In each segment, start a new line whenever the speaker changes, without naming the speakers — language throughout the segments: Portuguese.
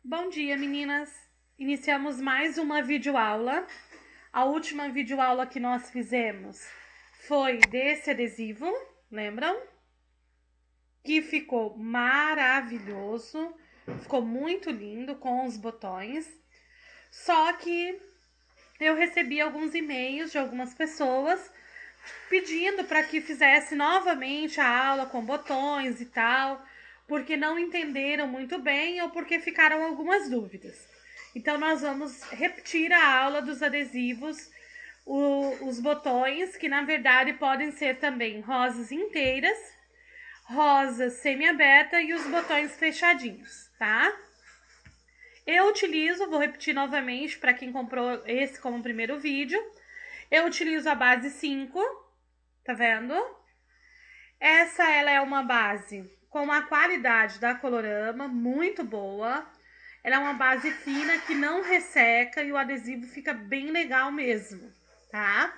Bom dia, meninas! Iniciamos mais uma videoaula. A última videoaula que nós fizemos foi desse adesivo, lembram? Que ficou maravilhoso, ficou muito lindo com os botões. Só que eu recebi alguns e-mails de algumas pessoas pedindo para que fizesse novamente a aula com botões e tal, porque não entenderam muito bem ou porque ficaram algumas dúvidas. Então, nós vamos repetir a aula dos adesivos, os botões, que na verdade podem ser também rosas inteiras, rosas semi-aberta e os botões fechadinhos, tá? Eu utilizo, vou repetir novamente para quem comprou esse como primeiro vídeo, eu utilizo a base 5, tá vendo? Ela é uma base com a qualidade da Colorama, muito boa. Ela é uma base fina que não resseca e o adesivo fica bem legal mesmo, tá?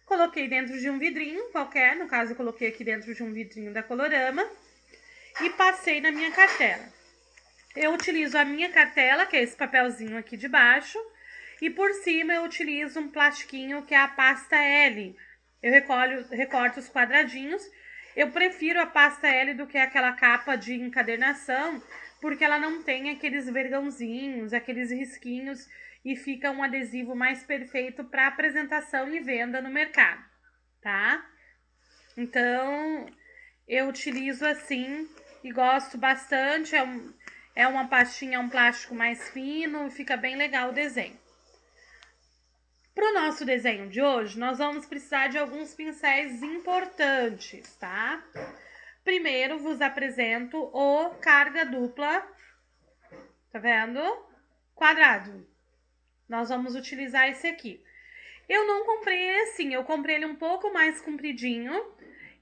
Coloquei dentro de um vidrinho qualquer, no caso eu coloquei aqui dentro de um vidrinho da Colorama e passei na minha cartela. Eu utilizo a minha cartela, que é esse papelzinho aqui de baixo, e por cima eu utilizo um plastiquinho que é a pasta L. Eu recorto os quadradinhos. Eu prefiro a pasta L do que aquela capa de encadernação, porque ela não tem aqueles vergãozinhos, aqueles risquinhos, e fica um adesivo mais perfeito para apresentação e venda no mercado, tá? Então, eu utilizo assim e gosto bastante. É uma pastinha, é um plástico mais fino, fica bem legal o desenho. Para o nosso desenho de hoje, nós vamos precisar de alguns pincéis importantes, tá? Primeiro, vos apresento o carga dupla, tá vendo? Quadrado. Nós vamos utilizar esse aqui. Eu não comprei ele assim, eu comprei ele um pouco mais compridinho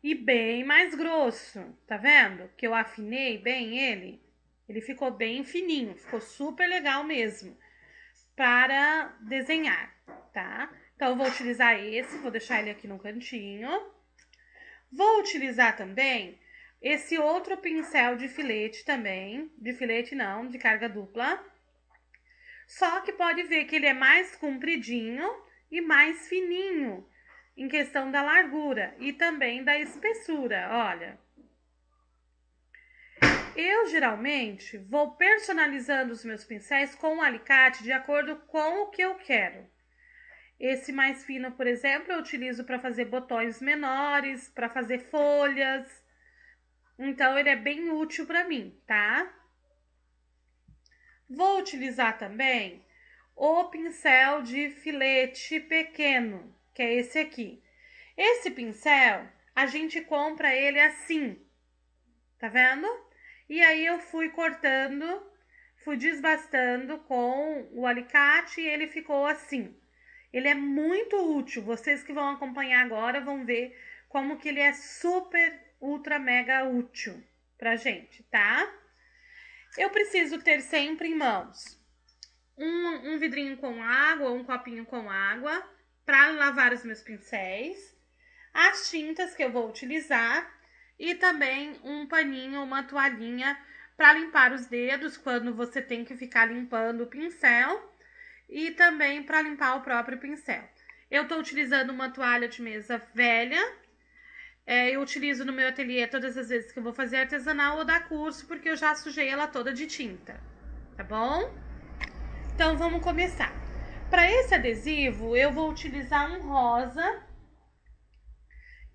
e bem mais grosso, tá vendo? Que eu afinei bem ele. Ele ficou bem fininho, ficou super legal mesmo para desenhar, tá? Então, eu vou utilizar esse, vou deixar ele aqui no cantinho. Vou utilizar também esse outro pincel de filete também, de filete não, de carga dupla. Só que pode ver que ele é mais compridinho e mais fininho em questão da largura e também da espessura, olha. Eu geralmente vou personalizando os meus pincéis com o alicate de acordo com o que eu quero. Esse mais fino, por exemplo, eu utilizo para fazer botões menores, para fazer folhas. Então, ele é bem útil para mim, tá? Vou utilizar também o pincel de filete pequeno, que é esse aqui. Esse pincel, a gente compra ele assim, tá vendo? E aí eu fui cortando, fui desbastando com o alicate e ele ficou assim. Ele é muito útil, vocês que vão acompanhar agora vão ver como que ele é super, ultra, mega útil pra gente, tá? Eu preciso ter sempre em mãos um vidrinho com água, um copinho com água para lavar os meus pincéis, as tintas que eu vou utilizar e também um paninho, uma toalhinha para limpar os dedos quando você tem que ficar limpando o pincel e também para limpar o próprio pincel. Eu estou utilizando uma toalha de mesa velha. Eu utilizo no meu ateliê todas as vezes que eu vou fazer artesanal ou dar curso, porque eu já sujei ela toda de tinta, tá bom? Então, vamos começar. Para esse adesivo, eu vou utilizar um rosa,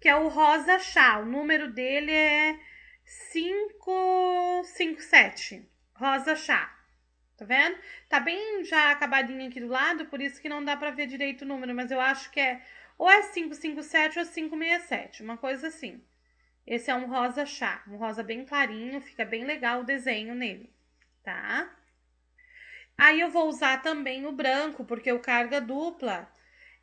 que é o rosa chá. O número dele é 557, rosa chá. Tá vendo? Tá bem já acabadinho aqui do lado, por isso que não dá pra ver direito o número, mas eu acho que é ou é 557 ou 567, uma coisa assim. Esse é um rosa chá, um rosa bem clarinho, fica bem legal o desenho nele, tá? Aí eu vou usar também o branco, porque o carga dupla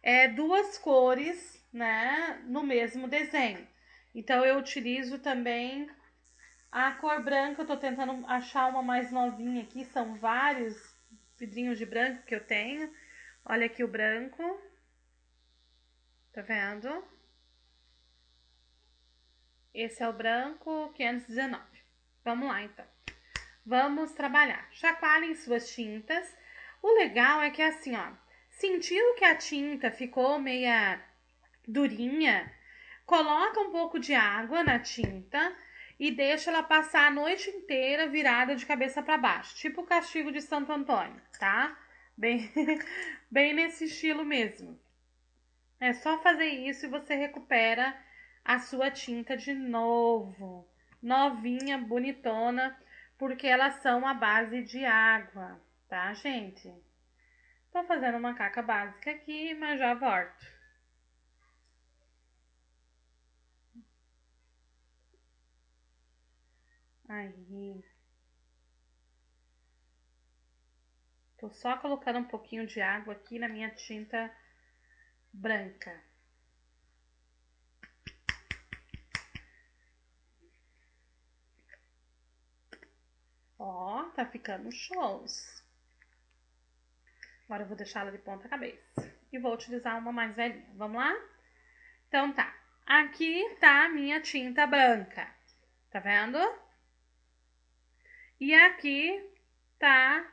é duas cores, né, no mesmo desenho. Então eu utilizo também a cor branca. Eu tô tentando achar uma mais novinha aqui, são vários vidrinhos de branco que eu tenho. Olha aqui o branco, tá vendo? Esse é o branco 519. Vamos lá, então. Vamos trabalhar. Chacoalhem suas tintas. O legal é que assim, ó, sentiu que a tinta ficou meia durinha, coloca um pouco de água na tinta e deixa ela passar a noite inteira virada de cabeça para baixo, tipo o castigo de Santo Antônio, tá? Bem, bem nesse estilo mesmo. É só fazer isso e você recupera a sua tinta de novo, novinha, bonitona, porque elas são à base de água, tá, gente? Tô fazendo uma caca básica aqui, mas já volto. Aí. Tô só colocando um pouquinho de água aqui na minha tinta branca. Ó, tá ficando shows. Agora eu vou deixar ela de ponta cabeça. E vou utilizar uma mais velhinha. Vamos lá? Então tá. Aqui tá a minha tinta branca. Tá vendo? E aqui tá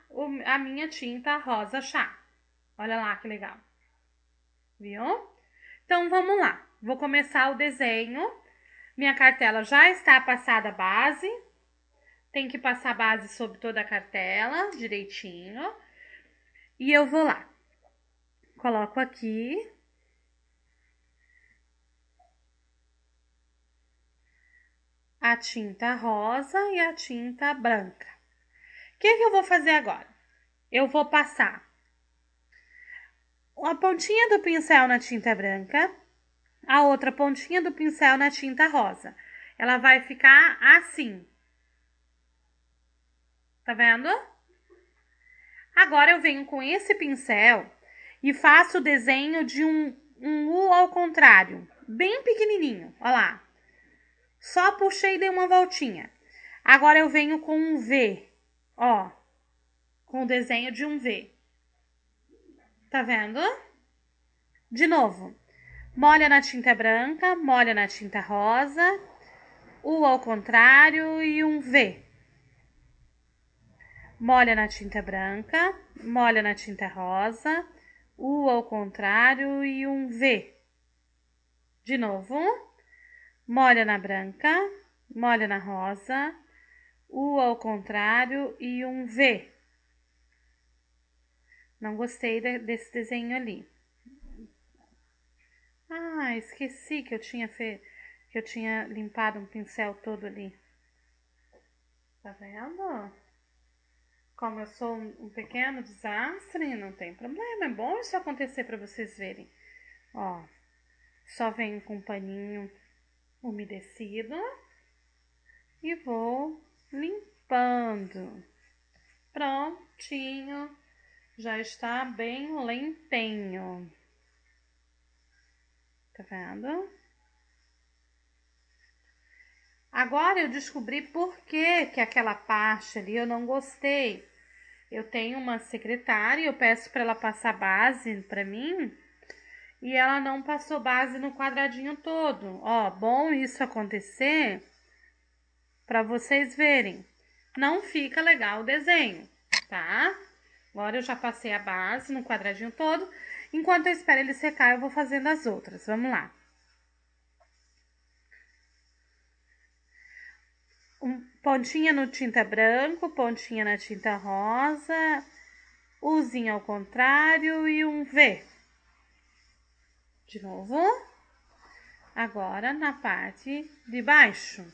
a minha tinta rosa chá. Olha lá que legal. Viu? Então vamos lá. Vou começar o desenho. Minha cartela já está passada a base. Tem que passar base sobre toda a cartela, direitinho. E eu vou lá. Coloco aqui. A tinta rosa e a tinta branca. O que eu vou fazer agora? Eu vou passar uma pontinha do pincel na tinta branca, a outra pontinha do pincel na tinta rosa. Ela vai ficar assim. Tá vendo? Agora eu venho com esse pincel e faço o desenho de um U ao contrário, bem pequenininho, ó lá. Só puxei e dei uma voltinha. Agora eu venho com um V, ó, com o desenho de um V. Tá vendo? De novo, molha na tinta branca, molha na tinta rosa, U ao contrário e um V. Molha na tinta branca, molha na tinta rosa, U ao contrário e um V. De novo, molha na branca, molha na rosa, U ao contrário e um V. Não gostei desse desenho ali. Ah, esqueci que eu tinha limpado um pincel todo ali. Tá vendo? Como eu sou um pequeno desastre, não tem problema. É bom isso acontecer para vocês verem. Ó, só venho com um paninho umedecido e vou limpando. Prontinho. Já está bem limpinho. Tá vendo? Agora eu descobri por que aquela parte ali eu não gostei. Eu tenho uma secretária, eu peço para ela passar base para mim e ela não passou base no quadradinho todo. Ó, bom isso acontecer para vocês verem. Não fica legal o desenho, tá? Agora eu já passei a base no quadradinho todo. Enquanto eu espero ele secar, eu vou fazendo as outras. Vamos lá. Pontinha no tinta branco, pontinha na tinta rosa, Uzinho ao contrário e um V. De novo. Agora na parte de baixo.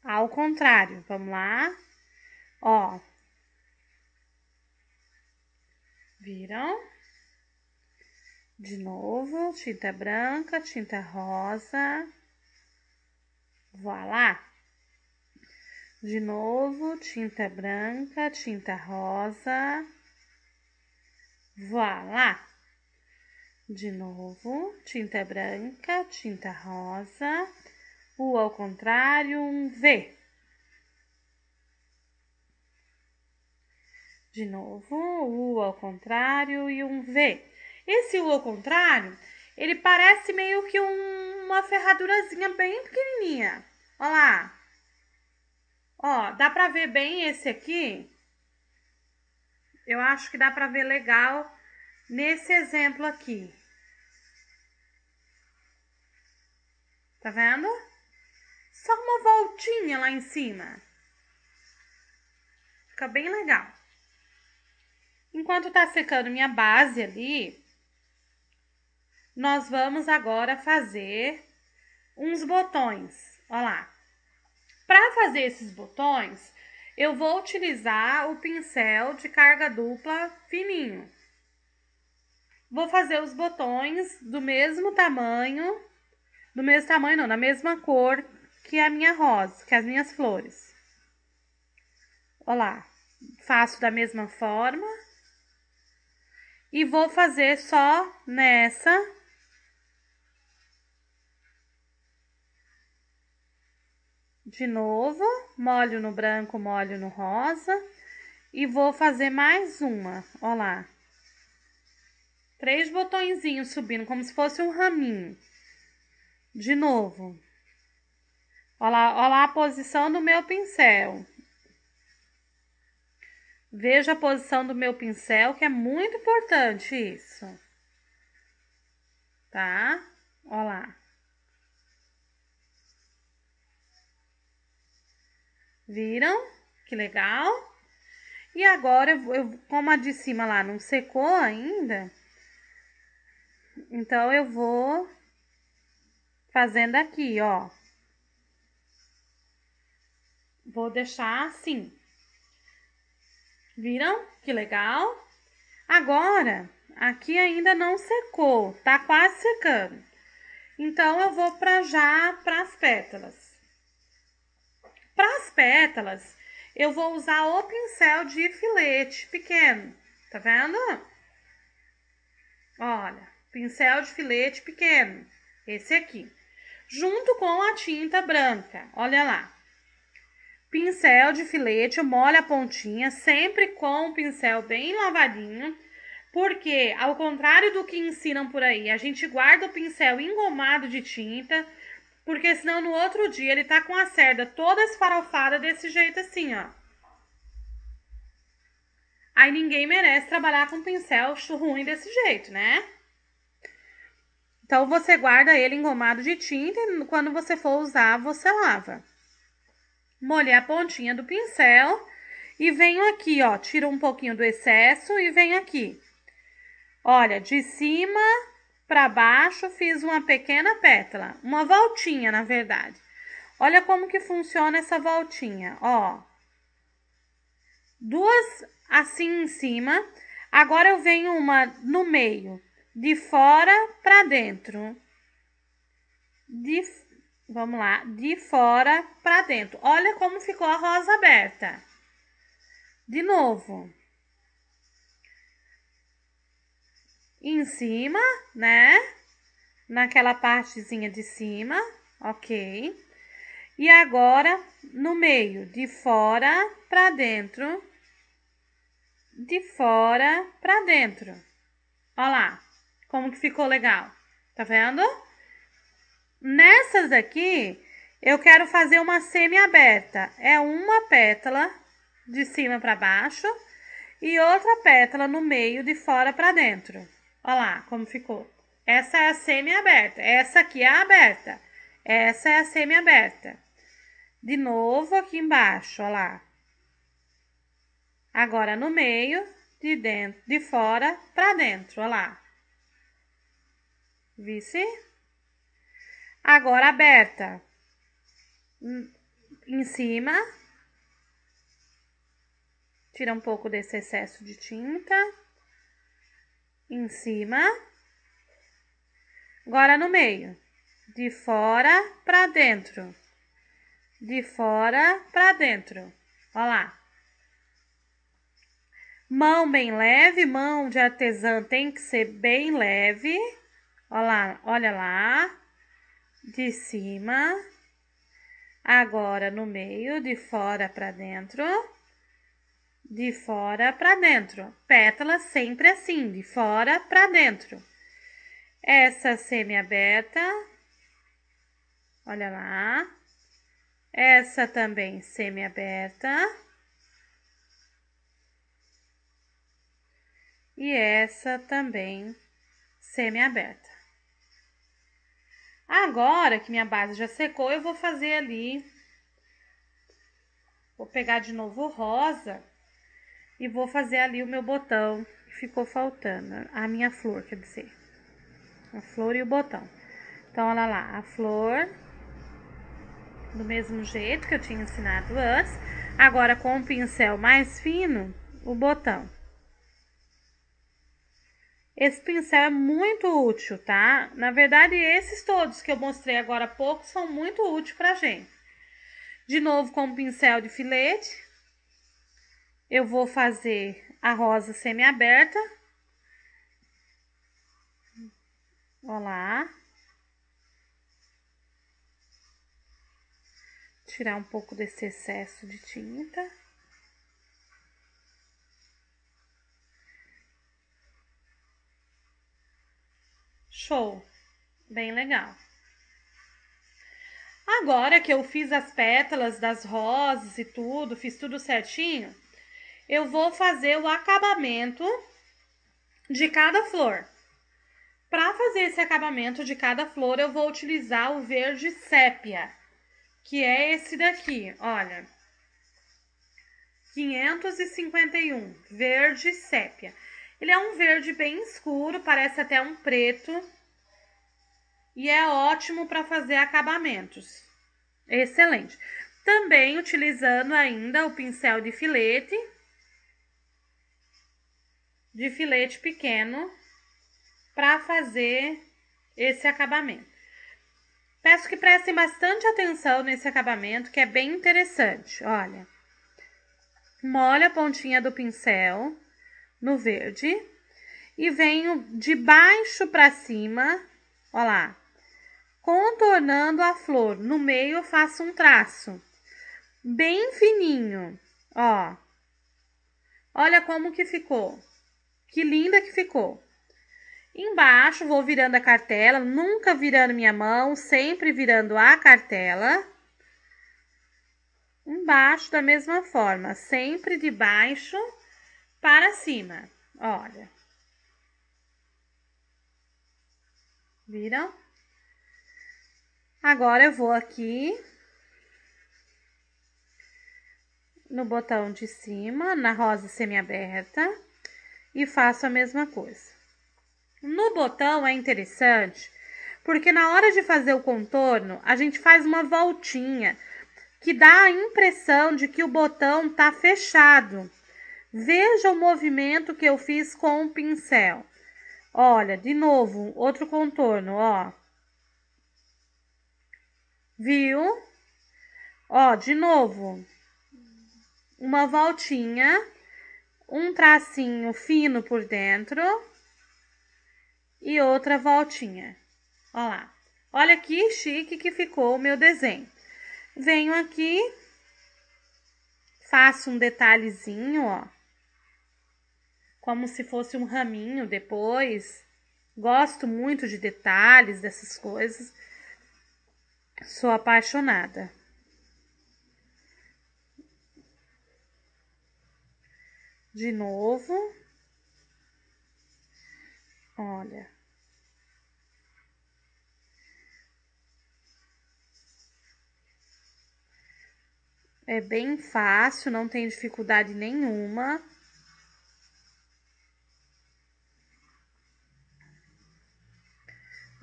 Ao contrário, vamos lá. Ó. Viram? De novo, tinta branca, tinta rosa. Voilá. De novo, tinta branca, tinta rosa. Voilá. De novo, tinta branca, tinta rosa. U ao contrário, um V. De novo, U ao contrário e um V. Esse U ao contrário, ele parece meio que uma ferradurazinha bem pequenininha. Olha lá. Ó, dá pra ver bem esse aqui? Eu acho que dá pra ver legal nesse exemplo aqui. Tá vendo? Só uma voltinha lá em cima. Fica bem legal. Enquanto tá secando minha base ali, nós vamos agora fazer uns botões. Ó lá. Para fazer esses botões, eu vou utilizar o pincel de carga dupla fininho. Vou fazer os botões do mesmo tamanho não, da mesma cor que a minha rosa, que as minhas flores. Ó lá, faço da mesma forma e vou fazer só nessa. De novo, molho no branco, molho no rosa e vou fazer mais uma, ó lá. 3 botõezinhos subindo, como se fosse um raminho. De novo. Ó lá a posição do meu pincel. Veja a posição do meu pincel, que é muito importante isso. Tá? Ó lá. Viram? Que legal. E agora, como a de cima lá não secou ainda, então eu vou fazendo aqui, ó. Vou deixar assim. Viram? Que legal. Agora, aqui ainda não secou, tá quase secando. Então, eu vou para as pétalas. Para as pétalas, eu vou usar o pincel de filete pequeno, tá vendo? Olha, pincel de filete pequeno, esse aqui. Junto com a tinta branca, olha lá. Pincel de filete, eu molho a pontinha, sempre com o pincel bem lavadinho, porque, ao contrário do que ensinam por aí, a gente guarda o pincel engomado de tinta, porque senão no outro dia ele tá com a cerda toda esfarofada desse jeito assim, ó. Aí ninguém merece trabalhar com pincel ruim desse jeito, né? Então, você guarda ele engomado de tinta e quando você for usar, você lava. Molhei a pontinha do pincel e venho aqui, ó, tiro um pouquinho do excesso e venho aqui. Olha, de cima para baixo fiz uma pequena pétala, uma voltinha, na verdade. Olha como que funciona essa voltinha, ó. 2 assim em cima. Agora eu venho uma no meio, de fora para dentro. Vamos lá, de fora para dentro. Olha como ficou a rosa aberta. De novo. Em cima, né? Naquela partezinha de cima, ok. E agora, no meio, de fora para dentro. De fora para dentro. Olha lá, como que ficou legal. Tá vendo? Nessas aqui, eu quero fazer uma semi-aberta. É uma pétala de cima para baixo e outra pétala no meio de fora para dentro. Olha lá como ficou. Essa é a semi-aberta. Essa aqui é a aberta. Essa é a semi-aberta. De novo aqui embaixo, olha lá. Agora no meio, de dentro, de fora para dentro, olha lá. Vice? Agora aberta. Em cima. Tira um pouco desse excesso de tinta. Em cima. Agora no meio. De fora para dentro. De fora para dentro. Olha lá. Mão bem leve, mão de artesã tem que ser bem leve. Olha lá. De cima. Agora no meio, de fora para dentro. De fora para dentro. Pétala sempre assim, de fora para dentro. Essa semi-aberta. Olha lá. Essa também semi-aberta. E essa também semi-aberta. Agora que minha base já secou, eu vou fazer ali. Vou pegar de novo o rosa e vou fazer ali o meu botão que ficou faltando. A minha flor, quer dizer. A flor e o botão. Então, olha lá, a flor do mesmo jeito que eu tinha ensinado antes. Agora, com um pincel mais fino, o botão. Esse pincel é muito útil, tá? Na verdade, esses todos que eu mostrei agora há pouco são muito úteis pra gente. De novo, com o pincel de filete, eu vou fazer a rosa semi-aberta. Olha lá. Tirar um pouco desse excesso de tinta. Show! Bem legal. Agora que eu fiz as pétalas das rosas e tudo, fiz tudo certinho, eu vou fazer o acabamento de cada flor. Para fazer esse acabamento de cada flor, eu vou utilizar o verde sépia, que é esse daqui, olha. 551, verde sépia. Ele é um verde bem escuro, parece até um preto. E é ótimo para fazer acabamentos. Excelente. Também utilizando ainda o pincel de filete pequeno para fazer esse acabamento. Peço que prestem bastante atenção nesse acabamento, que é bem interessante. Olha, molho a pontinha do pincel no verde e venho de baixo para cima, olha lá, contornando a flor. No meio eu faço um traço bem fininho, ó. Olha como que ficou. Que linda que ficou. Embaixo vou virando a cartela, nunca virando minha mão, sempre virando a cartela. Embaixo da mesma forma, sempre de baixo para cima. Olha. Viram? Agora eu vou aqui no botão de cima, na rosa semi-aberta, e faço a mesma coisa. No botão é interessante, porque na hora de fazer o contorno, a gente faz uma voltinha, que dá a impressão de que o botão tá fechado. Veja o movimento que eu fiz com o pincel. Olha, de novo, outro contorno, ó. Viu? Ó, de novo, uma voltinha, um tracinho fino por dentro e outra voltinha. Ó lá. Olha que chique que ficou o meu desenho. Venho aqui, faço um detalhezinho, ó. Como se fosse um raminho depois. Gosto muito de detalhes, dessas coisas. Sou apaixonada. De novo. Olha. É bem fácil, não tem dificuldade nenhuma.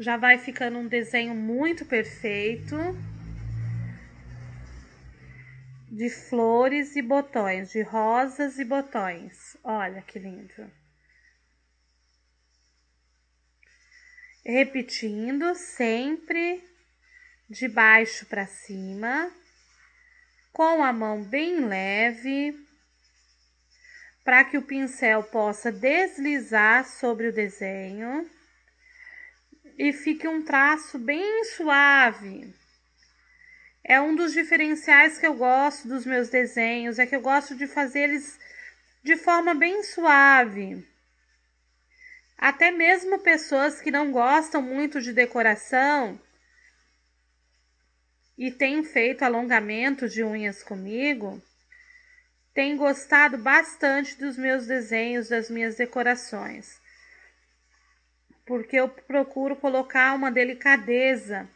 Já vai ficando um desenho muito perfeito. De flores e botões, de rosas e botões. Olha que lindo. Repetindo sempre de baixo para cima, com a mão bem leve, para que o pincel possa deslizar sobre o desenho e fique um traço bem suave. É um dos diferenciais que eu gosto dos meus desenhos, é que eu gosto de fazer eles de forma bem suave. Até mesmo pessoas que não gostam muito de decoração, e tem feito alongamento de unhas comigo, tem gostado bastante dos meus desenhos, das minhas decorações, porque eu procuro colocar uma delicadeza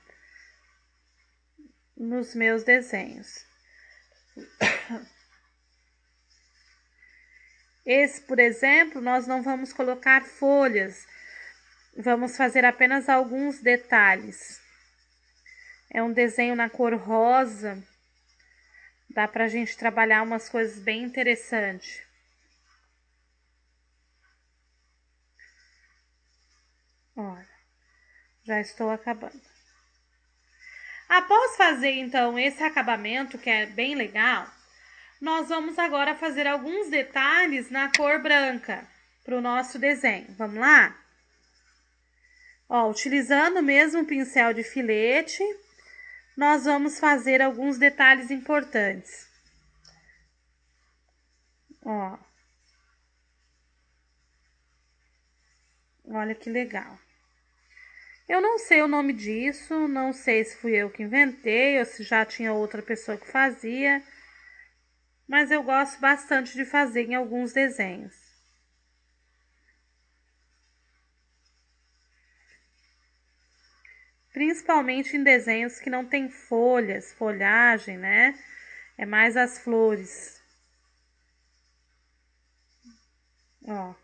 nos meus desenhos. Esse, por exemplo, nós não vamos colocar folhas, vamos fazer apenas alguns detalhes. É um desenho na cor rosa, dá pra gente trabalhar umas coisas bem interessantes. Olha, já estou acabando. Após fazer, então, esse acabamento, que é bem legal, nós vamos agora fazer alguns detalhes na cor branca para o nosso desenho. Vamos lá? Ó, utilizando o mesmo pincel de filete, nós vamos fazer alguns detalhes importantes. Ó. Olha que legal. Eu não sei o nome disso, não sei se fui eu que inventei ou se já tinha outra pessoa que fazia, mas eu gosto bastante de fazer em alguns desenhos. Principalmente em desenhos que não tem folhas, folhagem, né? É mais as flores. Ó.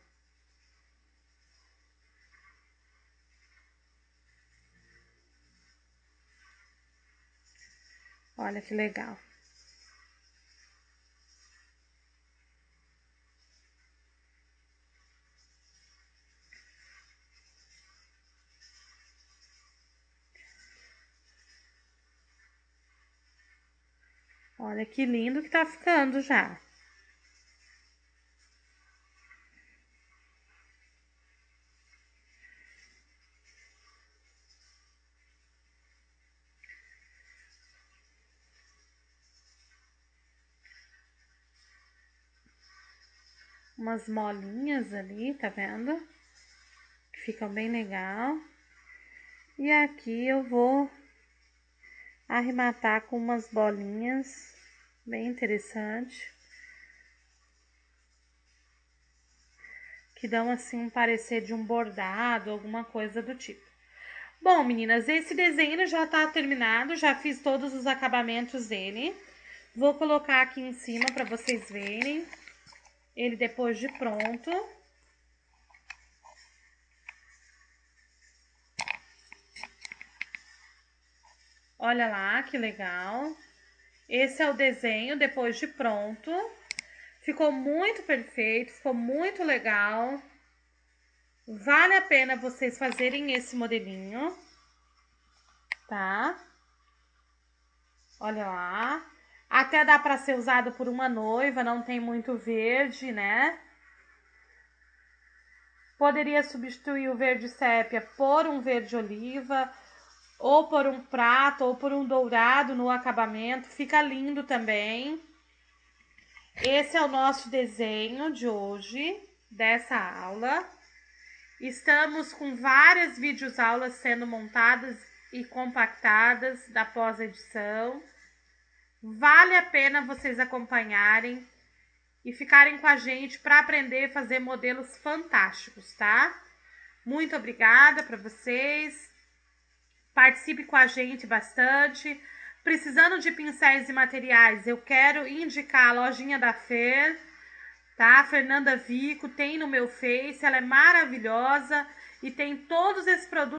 Olha que legal. Olha que lindo que tá ficando já. Umas molinhas ali, tá vendo? Que ficam bem legal. E aqui eu vou arrematar com umas bolinhas bem interessante, que dão assim um parecer de um bordado, alguma coisa do tipo. Bom, meninas, esse desenho já tá terminado, já fiz todos os acabamentos dele. Vou colocar aqui em cima para vocês verem ele depois de pronto. Olha lá que legal. Esse é o desenho depois de pronto. Ficou muito perfeito, ficou muito legal. Vale a pena vocês fazerem esse modelinho, tá? Olha lá. Até dá para ser usado por uma noiva, não tem muito verde, né? Poderia substituir o verde sépia por um verde oliva, ou por um prato, ou por um dourado no acabamento. Fica lindo também. Esse é o nosso desenho de hoje, dessa aula. Estamos com várias videoaulas sendo montadas e compactadas da pós-edição. Vale a pena vocês acompanharem e ficarem com a gente para aprender a fazer modelos fantásticos, tá? Muito obrigada para vocês. Participe com a gente bastante. Precisando de pincéis e materiais, eu quero indicar a lojinha da Fer, tá? Fernanda Vico, tem no meu Face, ela é maravilhosa e tem todos esses produtos